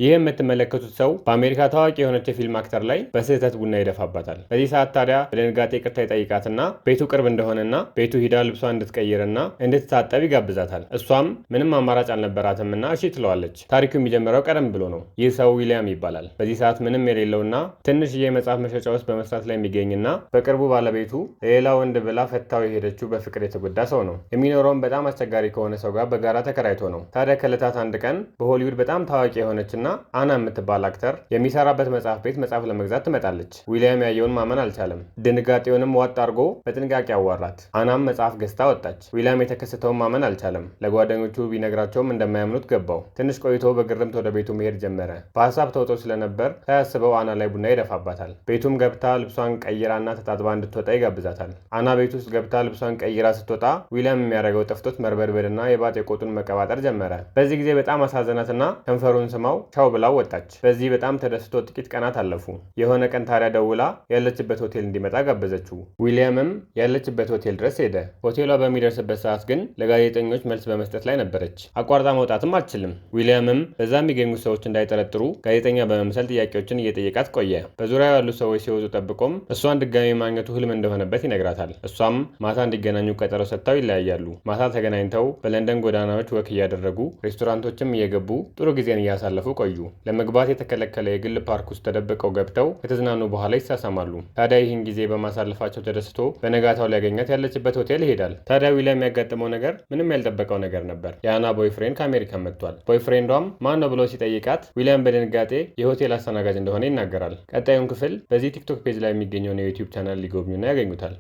ይህ የምትመለከቱት ሰው በአሜሪካ ታዋቂ የሆነች የፊልም አክተር ላይ በስህተት ቡና ይደፋባታል። በዚህ ሰዓት ታዲያ በድንጋጤ ይቅርታ ይጠይቃትና ቤቱ ቅርብ እንደሆነና ቤቱ ሂዳ ልብሷ እንድትቀይርና እንድትታጠብ ይጋብዛታል። እሷም ምንም አማራጭ አልነበራትምና እሺ ትለዋለች። ታሪኩ የሚጀምረው ቀደም ብሎ ነው። ይህ ሰው ዊሊያም ይባላል። በዚህ ሰዓት ምንም የሌለውና ትንሽዬ የመጽሐፍ መሸጫ ውስጥ በመስራት ላይ የሚገኝና በቅርቡ ባለቤቱ ሌላ ወንድ ብላ ፈታው የሄደችው በፍቅር የተጎዳ ሰው ነው። የሚኖረውም በጣም አስቸጋሪ ከሆነ ሰው ጋር በጋራ ተከራይቶ ነው። ታዲያ ከዕለታት አንድ ቀን በሆሊውድ በጣም ታዋቂ የሆነችና አና የምትባል አክተር የሚሰራበት መጽሐፍ ቤት መጽሐፍ ለመግዛት ትመጣለች። ዊሊያም ያየውን ማመን አልቻለም። ድንጋጤውንም ዋጥ አድርጎ በጥንቃቄ አዋራት። አናም መጽሐፍ ገዝታ ወጣች። ዊሊያም የተከሰተውን ማመን አልቻለም። ለጓደኞቹ ቢነግራቸውም እንደማያምኑት ገባው። ትንሽ ቆይቶ በግርምት ወደ ቤቱ መሄድ ጀመረ። በሀሳብ ተውጦ ስለነበር ሳያስበው አና ላይ ቡና ይደፋባታል። ቤቱም ገብታ ልብሷን ቀይራና ተጣጥባ እንድትወጣ ይጋብዛታል። አና ቤት ውስጥ ገብታ ልብሷን ቀይራ ስትወጣ ዊሊያም የሚያደርገው ጠፍቶት መርበድበድና የባጤ ቆጡን መቀባጠር ጀመረ። በዚህ ጊዜ በጣም አሳዘናትና ከንፈሩን ስማው ቻው ብላው ወጣች። በዚህ በጣም ተደስቶ ጥቂት ቀናት አለፉ። የሆነ ቀን ታዲያ ደውላ ያለችበት ሆቴል እንዲመጣ ጋበዘችው። ዊሊያምም ያለችበት ሆቴል ድረስ ሄደ። ሆቴሏ በሚደርስበት ሰዓት ግን ለጋዜጠኞች መልስ በመስጠት ላይ ነበረች። አቋርጣ መውጣትም አትችልም። ዊሊያምም በዛ የሚገኙ ሰዎች እንዳይጠረጥሩ ጋዜጠኛ በመምሰል ጥያቄዎችን እየጠየቃት ቆየ። በዙሪያው ያሉ ሰዎች ሲወጡ ጠብቆም እሷን ድጋሚ ማግኘቱ ህልም እንደሆነበት ይነግራታል። እሷም ማታ እንዲገናኙ ቀጠሮ ሰጥተው ይለያያሉ። ማታ ተገናኝተው በለንደን ጎዳናዎች ወክ እያደረጉ ሬስቶራንቶችም እየገቡ ጥሩ ጊዜን እያሳለፉ ቆዩ። ለመግባት የተከለከለ የግል ፓርክ ውስጥ ተደብቀው ገብተው ከተዝናኑ በኋላ ይሳሳማሉ። ታዲያ ይህን ጊዜ በማሳለፋቸው ተደስቶ በነጋታው ሊያገኛት ያለችበት ሆቴል ይሄዳል። ታዲያ ዊሊያም የሚያጋጥመው ነገር ምንም ያልጠበቀው ነገር ነበር። የአና ቦይፍሬንድ ከአሜሪካ መጥቷል። ቦይፍሬንዷም ማን ነው ብሎ ሲጠይቃት ዊሊያም በድንጋጤ የሆቴል አስተናጋጅ እንደሆነ ይናገራል። ቀጣዩን ክፍል በዚህ ቲክቶክ ፔጅ ላይ የሚገኘውን የዩቲዩብ ቻናል ሊጎብኙና ያገኙታል።